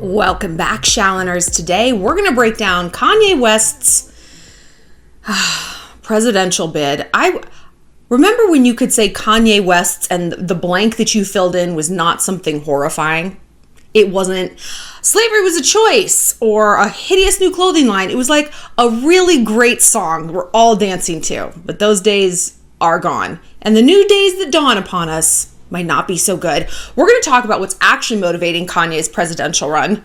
Welcome back, Shalloners. Today, we're going to break down Kanye West's presidential bid. I remember when you could say Kanye West's and the blank that you filled in was not something horrifying. It wasn't slavery was a choice or a hideous new clothing line. It was like a really great song we're all dancing to. But those days are gone. And the new days that dawn upon us might not be so good. We're going to talk about what's actually motivating Kanye's presidential run.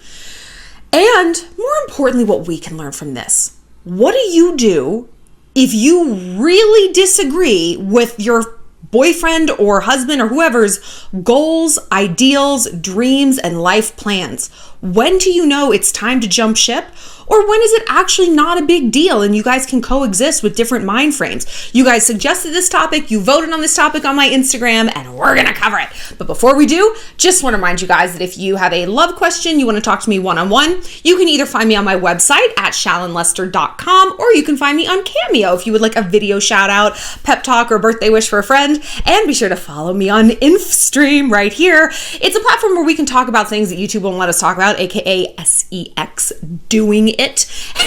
And more importantly, what we can learn from this. What do you do if you really disagree with your boyfriend or husband or whoever's goals, ideals, dreams, and life plans? When do you know it's time to jump ship? Or when is it actually not a big deal and you guys can coexist with different mind frames? You guys suggested this topic, you voted on this topic on my Instagram, and we're gonna cover it. But before we do, just wanna remind you guys that if you have a love question, you wanna talk to me one-on-one, you can either find me on my website at shallonlester.com, or you can find me on Cameo if you would like a video shout out, pep talk, or birthday wish for a friend. And be sure to follow me on InfStream right here. It's a platform where we can talk about things that YouTube won't let us talk about, aka SEX doing it.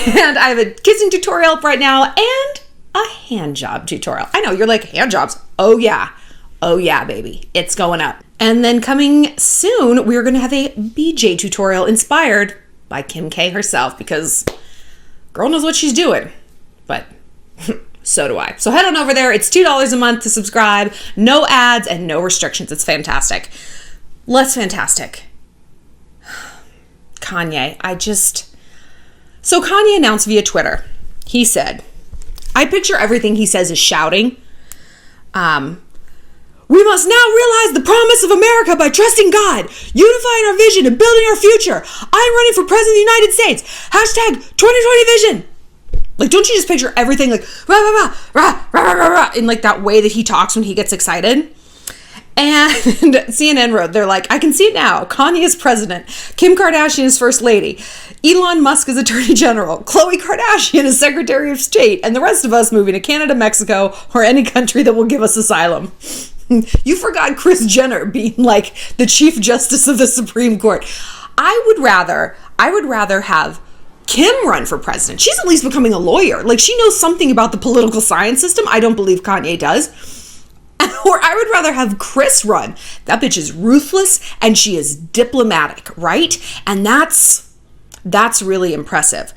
And I have a kissing tutorial up right now and a hand job tutorial. I know, you're like, hand jobs? Oh yeah, baby, it's going up. And then coming soon, we're gonna have a BJ tutorial inspired by Kim K herself, because girl knows what she's doing, but so do I. So head on over there. It's $2 a month to subscribe, no ads and no restrictions. It's fantastic. Less fantastic. Kanye, So Kanye announced via Twitter, he said, I picture everything he says as shouting. We must now realize the promise of America by trusting God, unifying our vision and building our future. I'm running for president of the United States. Hashtag 2020 vision. Like, don't you just picture everything like, rah, rah, rah, rah, rah, rah, rah, in like that way that he talks when he gets excited? And CNN wrote, they're like, I can see it now. Kanye is president. Kim Kardashian is first lady. Elon Musk is attorney general. Khloe Kardashian is secretary of state. And the rest of us moving to Canada, Mexico, or any country that will give us asylum. You forgot Kris Jenner being like the chief justice of the Supreme Court. I would rather have Kim run for president. She's at least becoming a lawyer. Like, she knows something about the political science system. I don't believe Kanye does. Or I would rather have Kris run. That bitch is ruthless and she is diplomatic, right? And that's really impressive.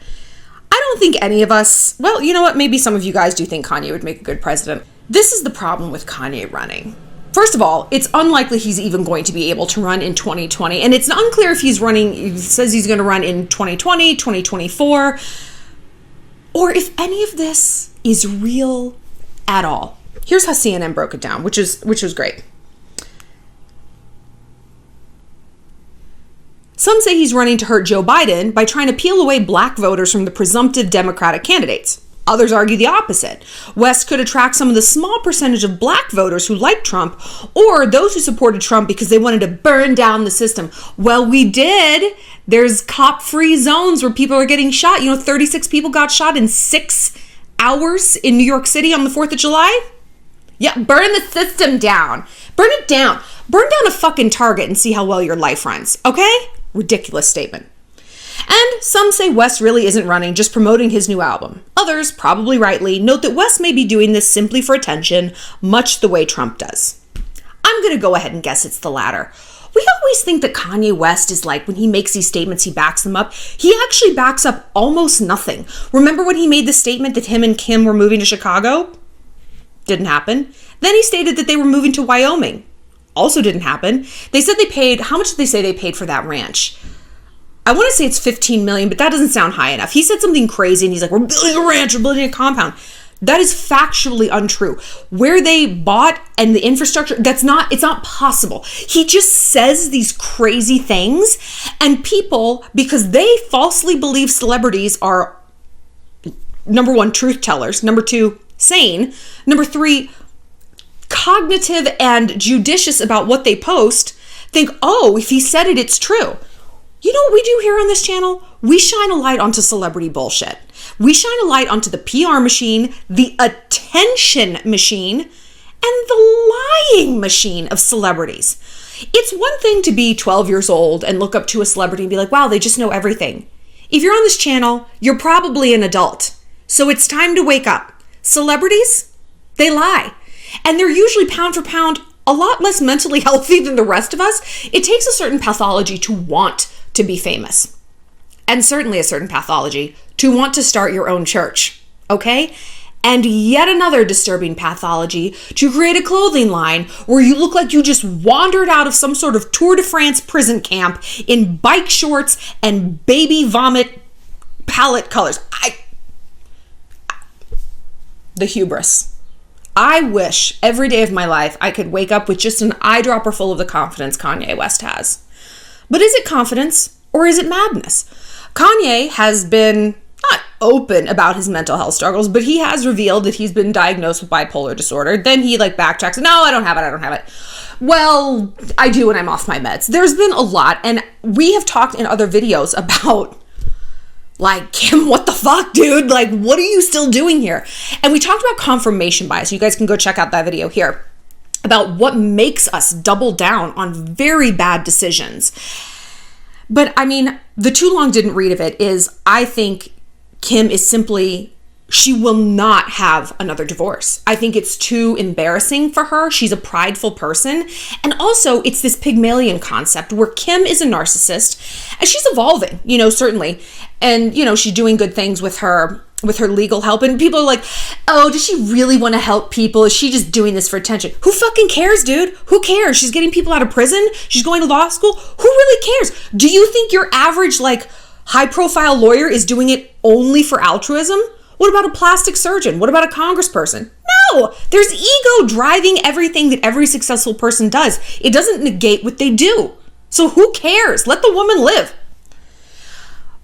I don't think any of us, well, you know what? Maybe some of you guys do think Kanye would make a good president. This is the problem with Kanye running. First of all, it's unlikely he's even going to be able to run in 2020. And it's unclear if he's running, he says he's going to run in 2020, 2024, or if any of this is real at all. Here's how CNN broke it down, which was great. Some say he's running to hurt Joe Biden by trying to peel away black voters from the presumptive Democratic candidates. Others argue the opposite. West could attract some of the small percentage of black voters who like Trump, or those who supported Trump because they wanted to burn down the system. Well, we did. There's cop-free zones where people are getting shot. 36 people got shot in 6 hours in New York City on the 4th of July. Yeah, burn the system down. Burn it down. Burn down a fucking Target and see how well your life runs, okay? Ridiculous statement. And some say West really isn't running, just promoting his new album. Others, probably rightly, note that West may be doing this simply for attention, much the way Trump does. I'm going to go ahead and guess it's the latter. We always think that Kanye West is like, when he makes these statements, he backs them up. He actually backs up almost nothing. Remember when he made the statement that him and Kim were moving to Chicago? Didn't happen. Then he stated that they were moving to Wyoming. Also didn't happen. They said they paid, how much did they say they paid for that ranch? I want to say it's $15 million, but that doesn't sound high enough. He said something crazy and he's like, we're building a ranch, we're building a compound. That is factually untrue. Where they bought and the infrastructure, it's not possible. He just says these crazy things, and people, because they falsely believe celebrities are, number one, truth tellers, number two, sane, number three, cognitive and judicious about what they post, think, oh, if he said it, it's true. You know what we do here on this channel? We shine a light onto celebrity bullshit. We shine a light onto the PR machine, the attention machine, and the lying machine of celebrities. It's one thing to be 12 years old and look up to a celebrity and be like, wow, they just know everything. If you're on this channel, you're probably an adult. So it's time to wake up. Celebrities, they lie. And they're usually pound for pound a lot less mentally healthy than the rest of us. It takes a certain pathology to want to be famous. And certainly a certain pathology to want to start your own church. Okay? And yet another disturbing pathology to create a clothing line where you look like you just wandered out of some sort of Tour de France prison camp in bike shorts and baby vomit palette colors. The hubris. I wish every day of my life I could wake up with just an eyedropper full of the confidence Kanye West has. But is it confidence or is it madness? Kanye has been not open about his mental health struggles, but he has revealed that he's been diagnosed with bipolar disorder. Then he backtracks. No, I don't have it. Well, I do when I'm off my meds. There's been a lot. And we have talked in other videos about Kim, what the fuck, dude? What are you still doing here? And we talked about confirmation bias. You guys can go check out that video here about what makes us double down on very bad decisions. But I mean, the too long didn't read of it is I think Kim is simply, she will not have another divorce. I think it's too embarrassing for her. She's a prideful person. And also it's this Pygmalion concept where Kim is a narcissist and she's evolving, certainly. And, she's doing good things with her legal help. And people are like, oh, does she really want to help people? Is she just doing this for attention? Who fucking cares, dude? Who cares? She's getting people out of prison. She's going to law school. Who really cares? Do you think your average, high profile lawyer is doing it only for altruism? What about a plastic surgeon? What about a congressperson? No, there's ego driving everything that every successful person does. It doesn't negate what they do. So who cares? Let the woman live.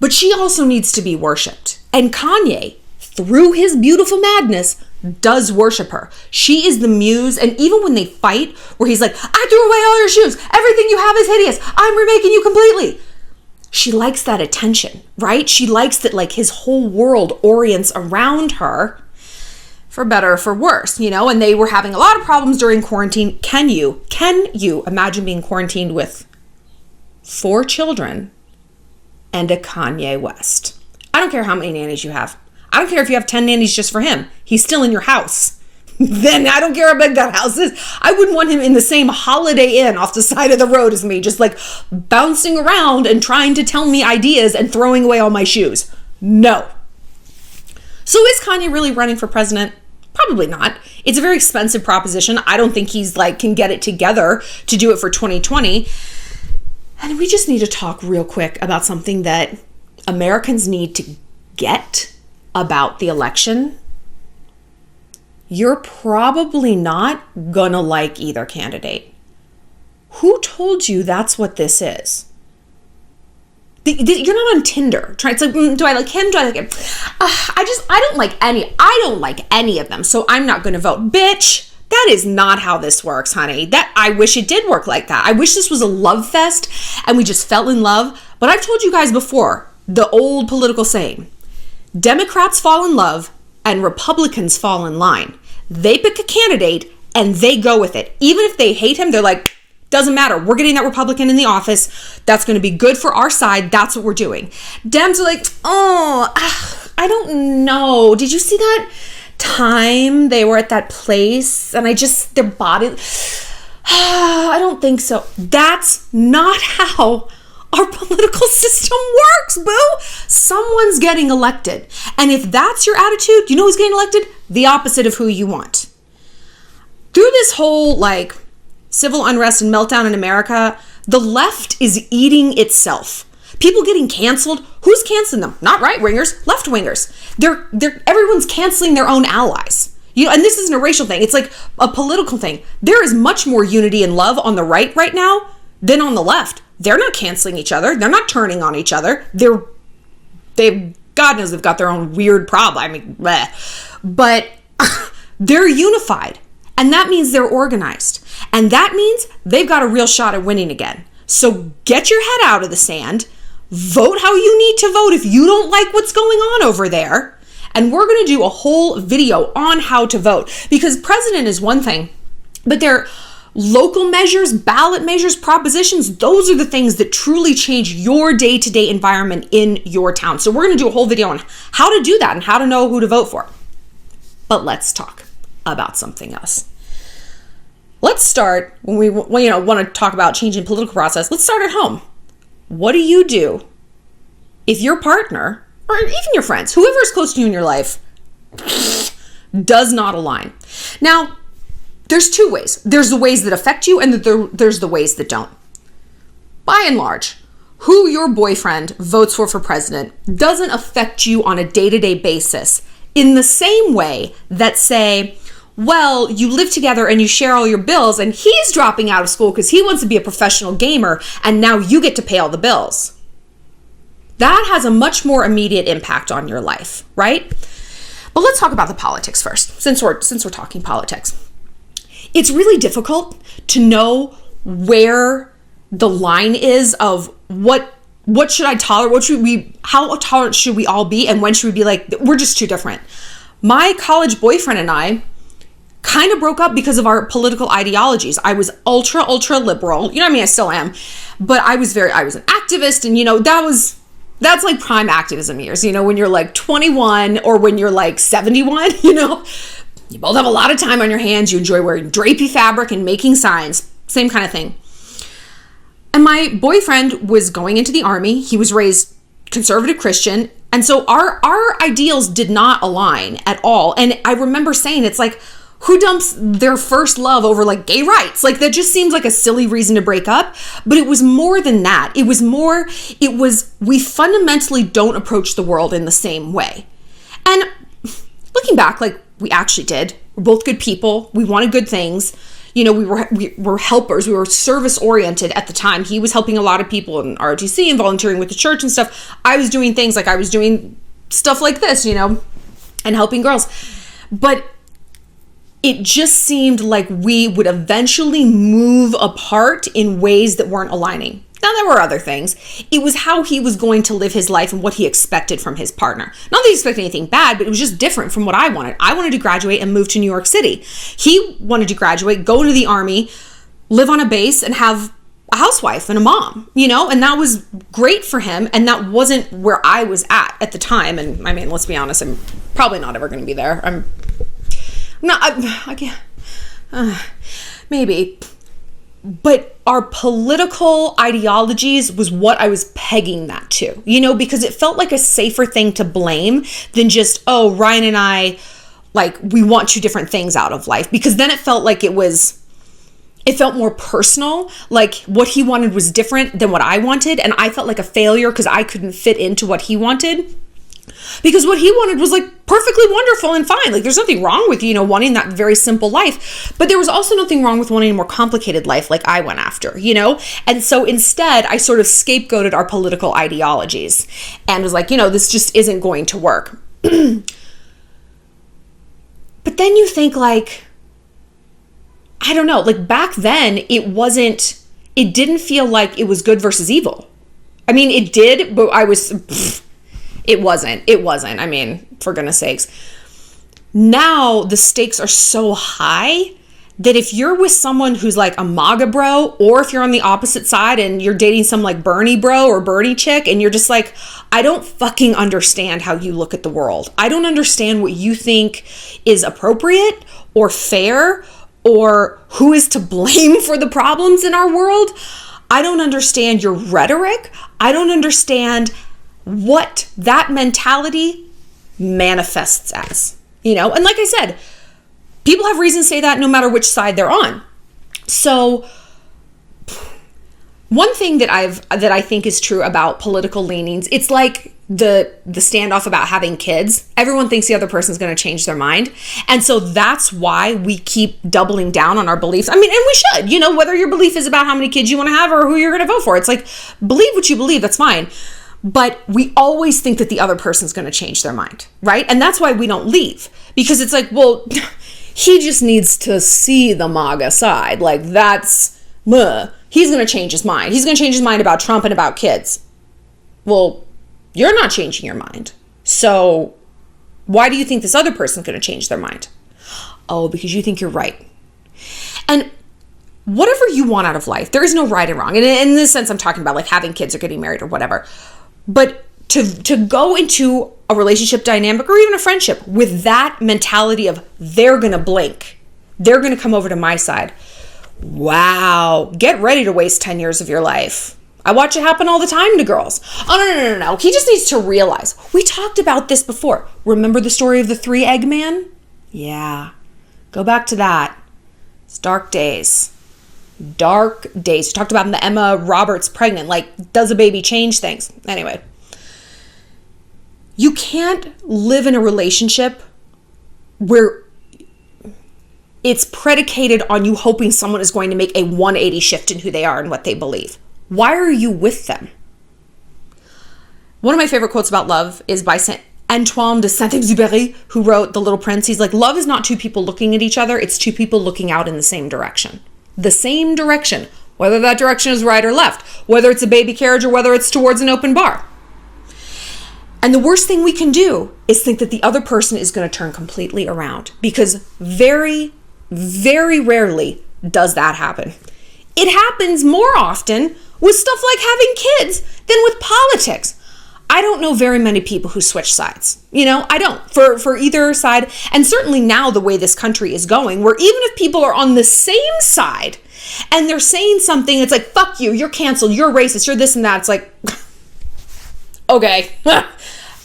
But she also needs to be worshipped. And Kanye, through his beautiful madness, does worship her. She is the muse. And even when they fight, where he's like, I threw away all your shoes. Everything you have is hideous. I'm remaking you completely. She likes that attention, right? She likes that his whole world orients around her, for better or for worse, and they were having a lot of problems during quarantine. Can you imagine being quarantined with 4 children and a Kanye West? I don't care how many nannies you have. I don't care if you have 10 nannies just for him. He's still in your house. Then I don't care how big that house is. I wouldn't want him in the same Holiday Inn off the side of the road as me, just bouncing around and trying to tell me ideas and throwing away all my shoes. No. So is Kanye really running for president? Probably not. It's a very expensive proposition. I don't think he's can get it together to do it for 2020. And we just need to talk real quick about something that Americans need to get about the election. You're probably not gonna like either candidate. Who told you that's what this is? You're not on Tinder. It's do I like him? Do I like him? I don't like any. I don't like any of them, so I'm not gonna vote. Bitch, that is not how this works, honey. I wish it did work like that. I wish this was a love fest and we just fell in love. But I've told you guys before, the old political saying, Democrats fall in love and Republicans fall in line. They pick a candidate and they go with it. Even if they hate him, they're like, doesn't matter. We're getting that Republican in the office. That's going to be good for our side. That's what we're doing. Dems are like, I don't know. Did you see that time they were at that place? And their body, I don't think so. That's not how our political system works, boo. Someone's getting elected. And if that's your attitude, you know who's getting elected? The opposite of who you want. Through this whole civil unrest and meltdown in America, the left is eating itself. People getting canceled. Who's canceling them? Not right-wingers, left-wingers. Everyone's canceling their own allies. And this isn't a racial thing. It's a political thing. There is much more unity and love on the right now than on the left. They're not canceling each other. They're not turning on each other. God knows they've got their own weird problem. I mean, bleh. But they're unified. And that means they're organized. And that means they've got a real shot at winning again. So get your head out of the sand. Vote how you need to vote if you don't like what's going on over there. And we're going to do a whole video on how to vote. Because president is one thing, but Local measures, ballot measures, propositions, those are the things that truly change your day-to-day environment in your town. So we're going to do a whole video on how to do that and how to know who to vote for. But let's talk about something else. Let's start, when we want to talk about changing political process, let's start at home. What do you do if your partner, or even your friends, whoever is close to you in your life, does not align? Now, there's two ways. There's the ways that affect you, and there's the ways that don't. By and large, who your boyfriend votes for president doesn't affect you on a day-to-day basis in the same way that, say, well, you live together and you share all your bills, and he's dropping out of school because he wants to be a professional gamer, and now you get to pay all the bills. That has a much more immediate impact on your life, right? But let's talk about the politics first, since we're talking politics. It's really difficult to know where the line is of what should I tolerate, how tolerant should we all be, and when should we be like, we're just too different. My college boyfriend and I kind of broke up because of our political ideologies. I was ultra liberal. You know what I mean? I still am. But I was an activist, and that's like prime activism years, when you're like 21 or when you're like 71, You both have a lot of time on your hands. You enjoy wearing drapey fabric and making signs. Same kind of thing. And my boyfriend was going into the army. He was raised conservative Christian. And so our ideals did not align at all. And I remember saying, it's like, who dumps their first love over like gay rights? Like, that just seems like a silly reason to break up. But it was more than that. It was we fundamentally don't approach the world in the same way. And looking back, like, we actually did. We're both good people. We wanted good things. We were helpers. We were service oriented at the time. He was helping a lot of people in ROTC and volunteering with the church and stuff. I was doing things like I was doing stuff like this, and helping girls. But it just seemed like we would eventually move apart in ways that weren't aligning. Now, there were other things. It was how he was going to live his life and what he expected from his partner. Not that he expected anything bad, but it was just different from what I wanted. I wanted to graduate and move to New York City. He wanted to graduate, go into the army, live on a base, and have a housewife and a mom, and that was great for him. And that wasn't where I was at the time. And I mean, let's be honest, I'm probably not ever going to be there. Maybe. But our political ideologies was what I was pegging that to, because it felt like a safer thing to blame than just, oh, Ryan and I, like, we want two different things out of life. Because then it felt like it felt more personal, like what he wanted was different than what I wanted. And I felt like a failure because I couldn't fit into what he wanted. Because what he wanted was like perfectly wonderful and fine. Like, there's nothing wrong with, wanting that very simple life. But there was also nothing wrong with wanting a more complicated life like I went after, And so instead, I sort of scapegoated our political ideologies and was like, this just isn't going to work. But then you think, like, I don't know, like back then it didn't feel like it was good versus evil. I mean, it did, but it wasn't. I mean, for goodness sakes. Now the stakes are so high that if you're with someone who's like a MAGA bro, or if you're on the opposite side and you're dating some like Bernie bro or Bernie chick, and you're just like, I don't fucking understand how you look at the world. I don't understand what you think is appropriate or fair or who is to blame for the problems in our world. I don't understand your rhetoric. I don't understand what that mentality manifests as, And like I said, people have reason to say that no matter which side they're on. So one thing that I think is true about political leanings, it's like the standoff about having kids. Everyone thinks the other person's going to change their mind. And so that's why we keep doubling down on our beliefs. I mean, and we should, whether your belief is about how many kids you want to have or who you're going to vote for. It's like, believe what you believe. That's fine. But we always think that the other person's going to change their mind, right? And that's why we don't leave. Because it's like, well, he just needs to see the MAGA side. Like, he's going to change his mind. He's going to change his mind about Trump and about kids. Well, you're not changing your mind. So why do you think this other person's going to change their mind? Oh, because you think you're right. And whatever you want out of life. There is no right and wrong. And in this sense, I'm talking about like having kids or getting married or whatever. But to go into a relationship dynamic or even a friendship with that mentality of they're going to blink, they're going to come over to my side. Wow. Get ready to waste 10 years of your life. I watch it happen all the time to girls. Oh, no. He just needs to realize. We talked about this before. Remember the story of the 3-egg man? Yeah. Go back to that. It's dark days. Dark days. We talked about in the Emma Roberts pregnant. Like, does a baby change things? Anyway. You can't live in a relationship where it's predicated on you hoping someone is going to make a 180 shift in who they are and what they believe. Why are you with them? One of my favorite quotes about love is by Antoine de Saint-Exupéry, who wrote The Little Prince. He's like, love is not two people looking at each other. It's two people looking out in the same direction. The same direction, whether that direction is right or left, whether it's a baby carriage or whether it's towards an open bar. And the worst thing we can do is think that the other person is going to turn completely around, because very, very rarely does that happen. It happens more often with stuff like having kids than with politics. I don't know very many people who switch sides. I don't for either side. And certainly now the way this country is going, where even if people are on the same side and they're saying something, it's like, fuck you, you're canceled, you're racist, you're this and that. It's like, okay.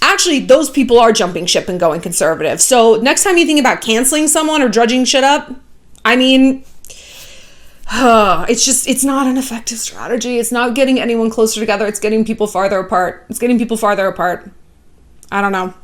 Actually, those people are jumping ship and going conservative. So next time you think about canceling someone or drudging shit up, it's not an effective strategy. It's not getting anyone closer together. It's getting people farther apart. I don't know.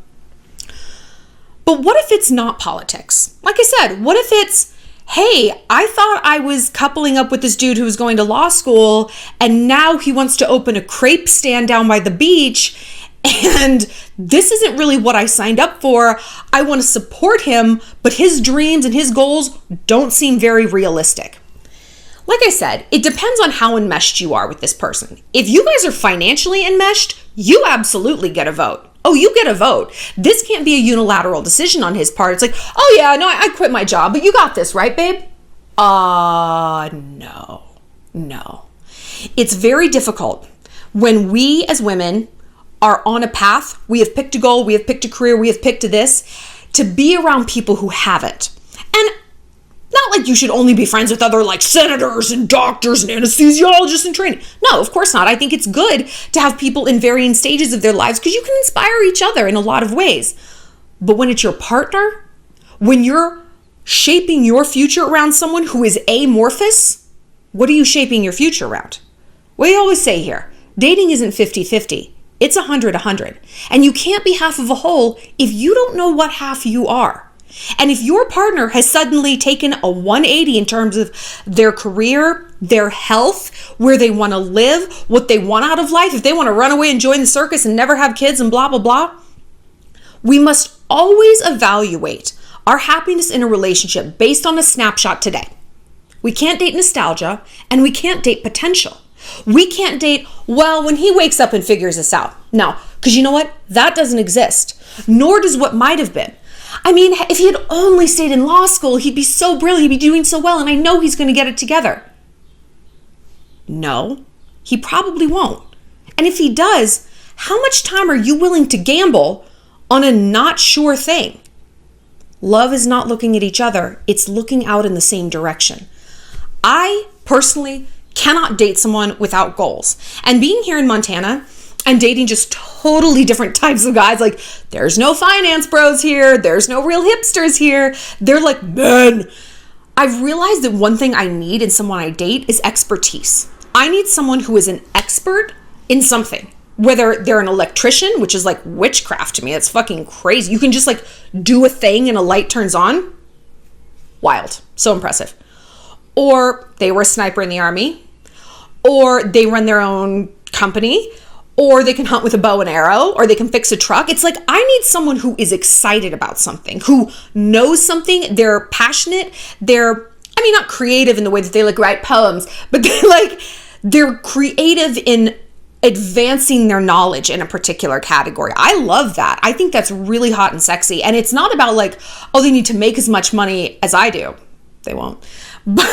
But what if it's not politics? Like I said, what if it's, hey, I thought I was coupling up with this dude who was going to law school, and now he wants to open a crepe stand down by the beach, and this isn't really what I signed up for. I want to support him, but his dreams and his goals don't seem very realistic. Like I said, it depends on how enmeshed you are with this person. If you guys are financially enmeshed, you absolutely get a vote. Oh, you get a vote. This can't be a unilateral decision on his part. It's like, oh yeah, no, I quit my job, but you got this, right, babe? No. It's very difficult when we as women are on a path, we have picked a goal, we have picked a career, we have picked this, to be around people who haven't. And not like you should only be friends with other like senators and doctors and anesthesiologists in training. No, of course not. I think it's good to have people in varying stages of their lives because you can inspire each other in a lot of ways. But when it's your partner, when you're shaping your future around someone who is amorphous, what are you shaping your future around? We always say here, dating isn't 50-50. It's 100-100. And you can't be half of a whole if you don't know what half you are. And if your partner has suddenly taken a 180 in terms of their career, their health, where they want to live, what they want out of life, if they want to run away and join the circus and never have kids and blah, blah, blah, we must always evaluate our happiness in a relationship based on a snapshot today. We can't date nostalgia and we can't date potential. We can't date, well, when he wakes up and figures this out. No, because you know what? That doesn't exist. Nor does what might have been. I mean, if he had only stayed in law school, he'd be so brilliant, he'd be doing so well, and I know he's going to get it together. No, he probably won't. And if he does, how much time are you willing to gamble on a not sure thing? Love is not looking at each other. It's looking out in the same direction. I personally cannot date someone without goals. And being here in Montana and dating just totally different types of guys, like there's no finance bros here, there's no real hipsters here, they're like men. I've realized that one thing I need in someone I date is expertise. I need someone who is an expert in something, whether they're an electrician, which is like witchcraft to me. It's fucking crazy. You can just like do a thing and a light turns on. Wild. So impressive. Or they were a sniper in the army, or they run their own company, or they can hunt with a bow and arrow, or they can fix a truck. It's like, I need someone who is excited about something, who knows something, they're passionate, they're not creative in the way that they like write poems, but they're creative in advancing their knowledge in a particular category. I love that. I think that's really hot and sexy. And it's not about like, oh, they need to make as much money as I do. They won't. But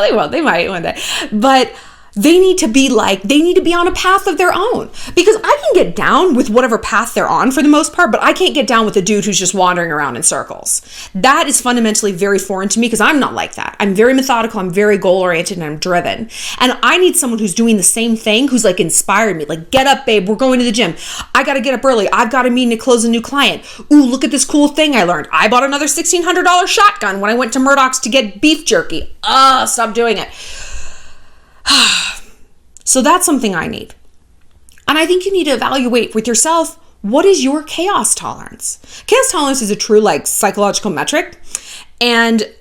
they won't. They might one day. But they need to be on a path of their own, because I can get down with whatever path they're on for the most part, but I can't get down with a dude who's just wandering around in circles. That is fundamentally very foreign to me, because I'm not like that. I'm very methodical, I'm very goal oriented, and I'm driven. And I need someone who's doing the same thing, who's like inspired me. Like, get up, babe, we're going to the gym. I got to get up early. I've got a meeting to close a new client. Ooh, look at this cool thing I learned. I bought another $1,600 shotgun when I went to Murdoch's to get beef jerky. Stop doing it. So that's something I need. And I think you need to evaluate with yourself, what is your chaos tolerance? Chaos tolerance is a true psychological metric. And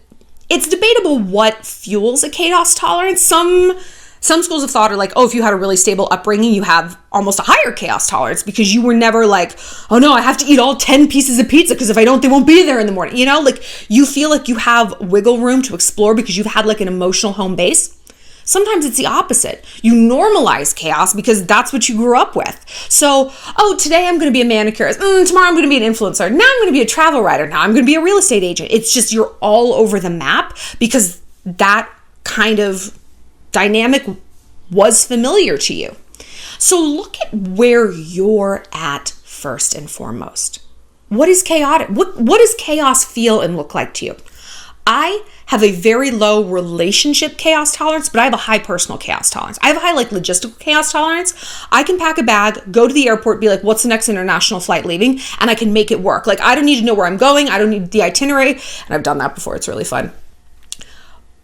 it's debatable what fuels a chaos tolerance. Some schools of thought are like, oh, if you had a really stable upbringing, you have almost a higher chaos tolerance because you were never like, oh no, I have to eat all 10 pieces of pizza because if I don't, they won't be there in the morning. You feel like you have wiggle room to explore because you've had an emotional home base. Sometimes it's the opposite. You normalize chaos because that's what you grew up with. So, today I'm going to be a manicurist. Tomorrow I'm going to be an influencer. Now I'm going to be a travel writer. Now I'm going to be a real estate agent. It's just you're all over the map because that kind of dynamic was familiar to you. So look at where you're at first and foremost. What is chaotic? What does chaos feel and look like to you? I have a very low relationship chaos tolerance, but I have a high personal chaos tolerance. I have a high logistical chaos tolerance. I can pack a bag, go to the airport, be like, what's the next international flight leaving? And I can make it work. I don't need to know where I'm going. I don't need the itinerary. And I've done that before. It's really fun.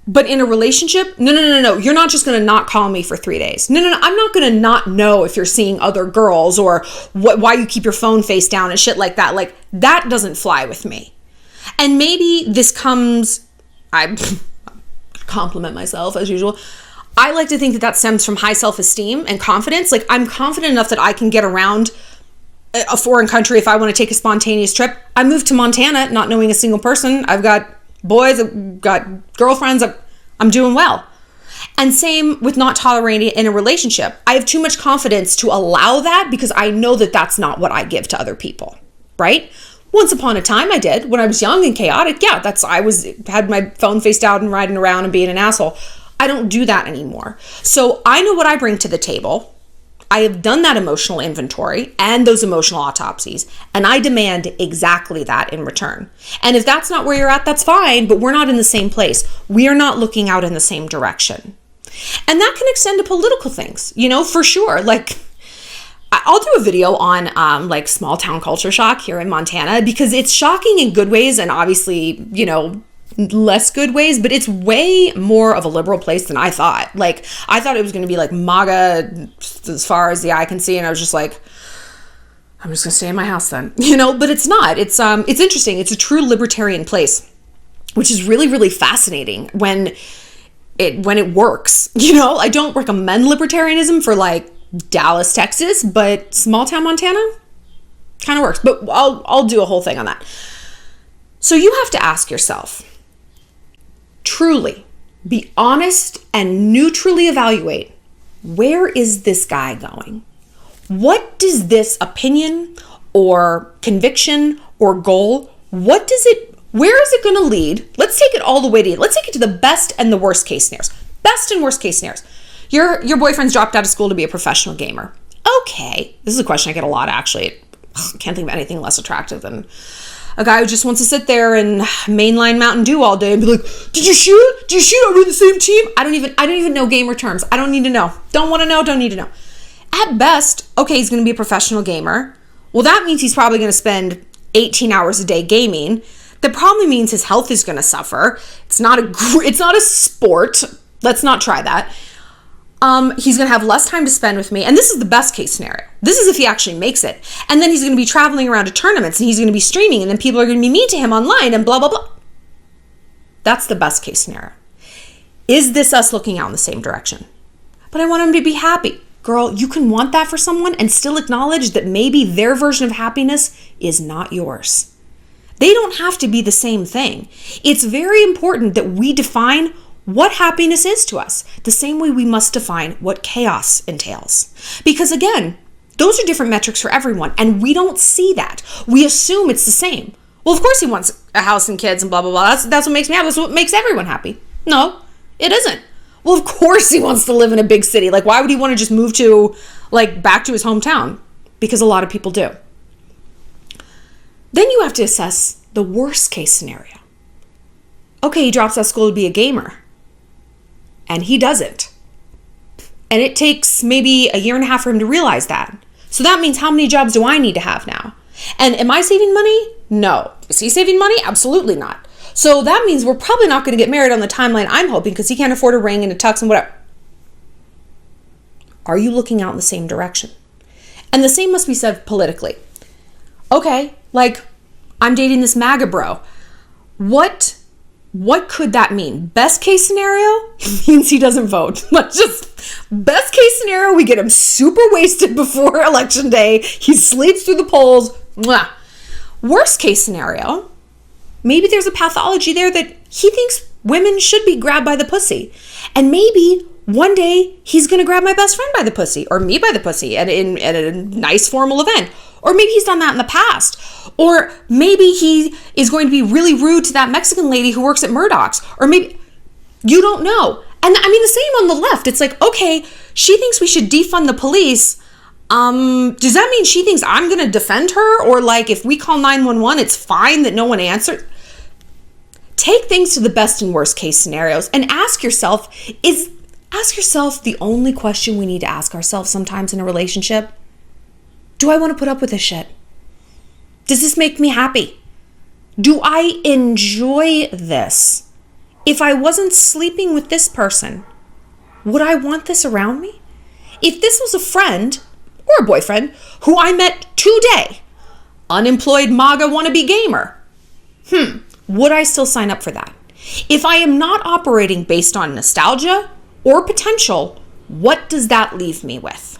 But in a relationship, no. You're not just going to not call me for 3 days. No. I'm not going to not know if you're seeing other girls or why you keep your phone face down and shit like that. That doesn't fly with me. And maybe this comes, I compliment myself as usual. I like to think that stems from high self-esteem and confidence. I'm confident enough that I can get around a foreign country if I want to take a spontaneous trip. I moved to Montana not knowing a single person. I've got boys, I've got girlfriends, I'm doing well. And same with not tolerating it in a relationship. I have too much confidence to allow that because I know that that's not what I give to other people, right? Once upon a time I did when I was young and chaotic. Yeah, had my phone face down and riding around and being an asshole. I don't do that anymore. So I know what I bring to the table. I have done that emotional inventory and those emotional autopsies, and I demand exactly that in return. And if that's not where you're at, that's fine, but we're not in the same place. We are not looking out in the same direction. And that can extend to political things, for sure. I'll do a video on small town culture shock here in Montana because it's shocking in good ways and obviously, less good ways, but it's way more of a liberal place than I thought. I thought it was going to be MAGA as far as the eye can see, and I was just like, I'm just going to stay in my house then, but it's not. It's interesting. It's a true libertarian place, which is really, really fascinating when it works. I don't recommend libertarianism for Dallas, Texas, but small town Montana kind of works. But I'll do a whole thing on that. So you have to ask yourself, truly be honest and neutrally evaluate, where is this guy going? What does this opinion or conviction or goal, where is it going to lead? Let's take it all the way to, let's take it to the best and the worst case scenarios. Best and worst case scenarios. Your boyfriend's dropped out of school to be a professional gamer. Okay. This is a question I get a lot, actually. I can't think of anything less attractive than a guy who just wants to sit there and mainline Mountain Dew all day and be like, did you shoot? Did you shoot? Are we the same team? I don't even know gamer terms. I don't need to know. Don't want to know. Don't need to know. At best, okay, he's going to be a professional gamer. Well, that means he's probably going to spend 18 hours a day gaming. That probably means his health is going to suffer. It's not a sport. Let's not try that. He's going to have less time to spend with me. And this is the best case scenario. This is if he actually makes it. And then he's going to be traveling around to tournaments and he's going to be streaming and then people are going to be mean to him online and blah, blah, blah. That's the best case scenario. Is this us looking out in the same direction? But I want him to be happy. Girl, you can want that for someone and still acknowledge that maybe their version of happiness is not yours. They don't have to be the same thing. It's very important that we define what happiness is to us, the same way we must define what chaos entails. Because again, those are different metrics for everyone, and we don't see that. We assume it's the same. Well, of course he wants a house and kids and blah, blah, blah. That's what makes me happy. That's what makes everyone happy. No, it isn't. Well, of course he wants to live in a big city. Like, why would he want to just move to, like, back to his hometown? Because a lot of people do. Then you have to assess the worst case scenario. Okay, he drops out of school to be a gamer. And he doesn't. And it takes maybe a year and a half for him to realize that. So that means how many jobs do I need to have now? And am I saving money? No. Is he saving money? Absolutely not. So that means we're probably not going to get married on the timeline I'm hoping because he can't afford a ring and a tux and whatever. Are you looking out in the same direction? And the same must be said politically. Okay, like I'm dating this MAGA bro. What could that mean? Best case scenario means he doesn't vote. Let's just, best case scenario, we get him super wasted before election day. He sleeps through the polls. Mwah. Worst case scenario, maybe there's a pathology there that he thinks women should be grabbed by the pussy. And maybe one day he's going to grab my best friend by the pussy or me by the pussy at a nice formal event. Or maybe he's done that in the past. Or maybe he is going to be really rude to that Mexican lady who works at Murdoch's. Or maybe, you don't know. And I mean, the same on the left. It's like, okay, she thinks we should defund the police. Does that mean she thinks I'm going to defend her? Or like, if we call 911, it's fine that no one answered? Take things to the best and worst case scenarios and ask yourself the only question we need to ask ourselves sometimes in a relationship. Do I want to put up with this shit? Does this make me happy? Do I enjoy this? If I wasn't sleeping with this person, would I want this around me? If this was a friend or a boyfriend who I met today, unemployed MAGA wannabe gamer, would I still sign up for that? If I am not operating based on nostalgia or potential, what does that leave me with?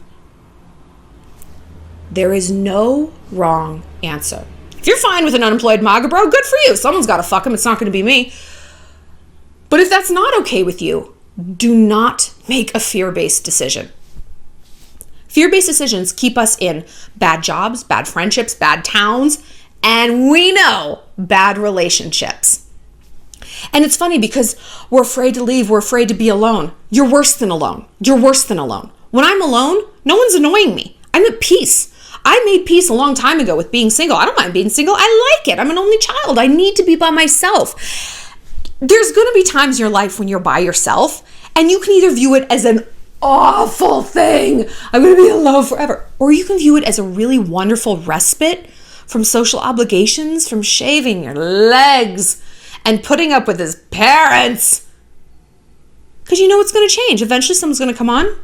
There is no wrong answer. If you're fine with an unemployed MAGA bro, good for you. Someone's got to fuck him. It's not going to be me. But if that's not okay with you, do not make a fear-based decision. Fear-based decisions keep us in bad jobs, bad friendships, bad towns, and we know bad relationships. And it's funny because we're afraid to leave. We're afraid to be alone. You're worse than alone. You're worse than alone. When I'm alone, no one's annoying me. I'm at peace. I made peace a long time ago with being single. I don't mind being single. I like it. I'm an only child. I need to be by myself. There's going to be times in your life when you're by yourself and you can either view it as an awful thing. I'm going to be alone forever. Or you can view it as a really wonderful respite from social obligations, from shaving your legs and putting up with his parents. Because you know it's going to change. Eventually someone's going to come along.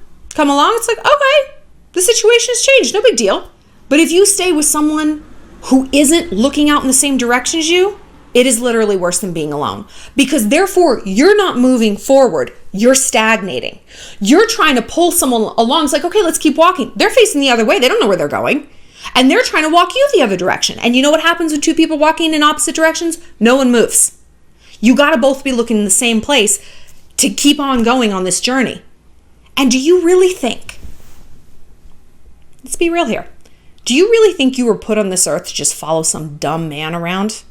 It's like, okay, the situation has changed. No big deal. But if you stay with someone who isn't looking out in the same direction as you, it is literally worse than being alone. Because therefore, you're not moving forward. You're stagnating. You're trying to pull someone along. It's like, okay, let's keep walking. They're facing the other way. They don't know where they're going. And they're trying to walk you the other direction. And you know what happens when two people walking in opposite directions? No one moves. You got to both be looking in the same place to keep on going on this journey. And do you really think, let's be real here, do you really think you were put on this earth to just follow some dumb man around?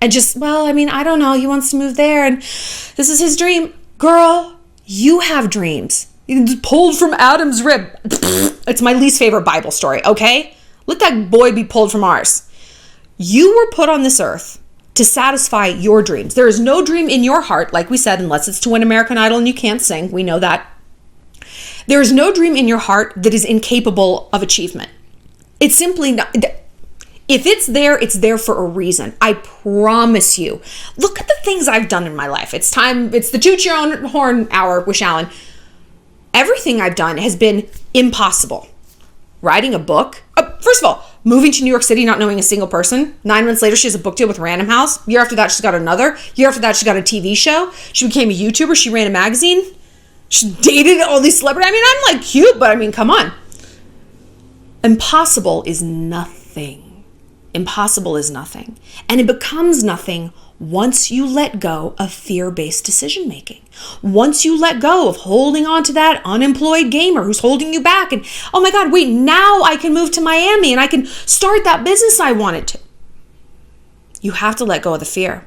And just, well, I mean, I don't know, he wants to move there and this is his dream. Girl, you have dreams. It's pulled from Adam's rib. It's my least favorite Bible story, okay? Let that boy be pulled from ours. You were put on this earth to satisfy your dreams. There is no dream in your heart, like we said, unless it's to win American Idol and you can't sing. We know that. There is no dream in your heart that is incapable of achievement. It's simply not. If it's there for a reason. I promise you. Look at the things I've done in my life. It's the toot your own horn hour with Shallon. Everything I've done has been impossible. Writing a book. First of all, moving to New York City, not knowing a single person. 9 months later, she has a book deal with Random House. Year after that, she's got another. Year after that, she got a TV show. She became a YouTuber. She ran a magazine. She dated all these celebrities. I mean, I'm like cute, but I mean, come on. Impossible is nothing. Impossible is nothing. And it becomes nothing once you let go of fear-based decision making. Once you let go of holding on to that unemployed gamer who's holding you back and, oh my God, wait, now I can move to Miami and I can start that business I wanted to. You have to let go of the fear.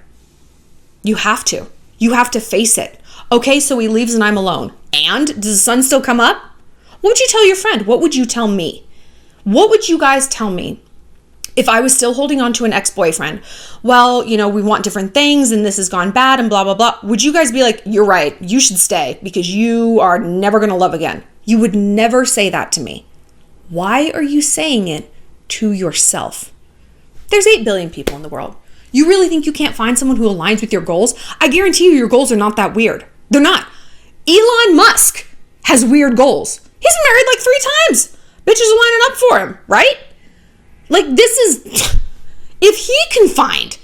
You have to. You have to face it. Okay, so he leaves and I'm alone. And does the sun still come up? What would you tell your friend? What would you tell me? What would you guys tell me if I was still holding on to an ex-boyfriend? Well, you know, we want different things and this has gone bad and blah, blah, blah. Would you guys be like, you're right, you should stay because you are never going to love again? You would never say that to me. Why are you saying it to yourself? There's 8 billion people in the world. You really think you can't find someone who aligns with your goals? I guarantee you your goals are not that weird. They're not. Elon Musk has weird goals. He's been married like 3 times. Bitches are lining up for him, right? Like, this is, if he can find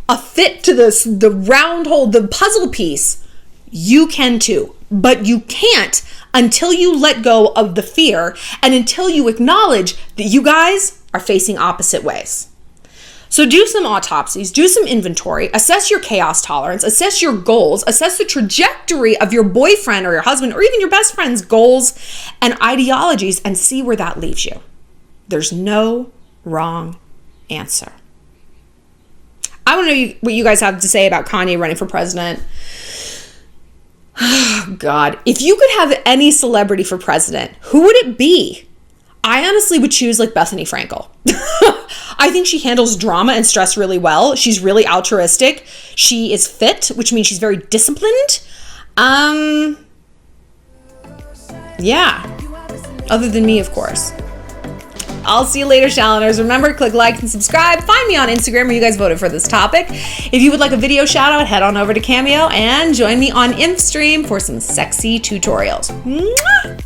a fit to this, the round hole, the puzzle piece, you can too. But you can't until you let go of the fear and until you acknowledge that you guys are facing opposite ways. So do some autopsies, do some inventory, assess your chaos tolerance, assess your goals, assess the trajectory of your boyfriend or your husband or even your best friend's goals and ideologies and see where that leaves you. There's no wrong answer. I want to know what you guys have to say about Kanye running for president. God, if you could have any celebrity for president, who would it be? I honestly would choose like Bethany Frankel. I think she handles drama and stress really well. She's really altruistic. She is fit, which means she's very disciplined. Yeah. Other than me, of course. I'll see you later, Shalloners. Remember, click like and subscribe. Find me on Instagram where you guys voted for this topic. If you would like a video shout out, head on over to Cameo and join me on InfStream for some sexy tutorials. Mwah!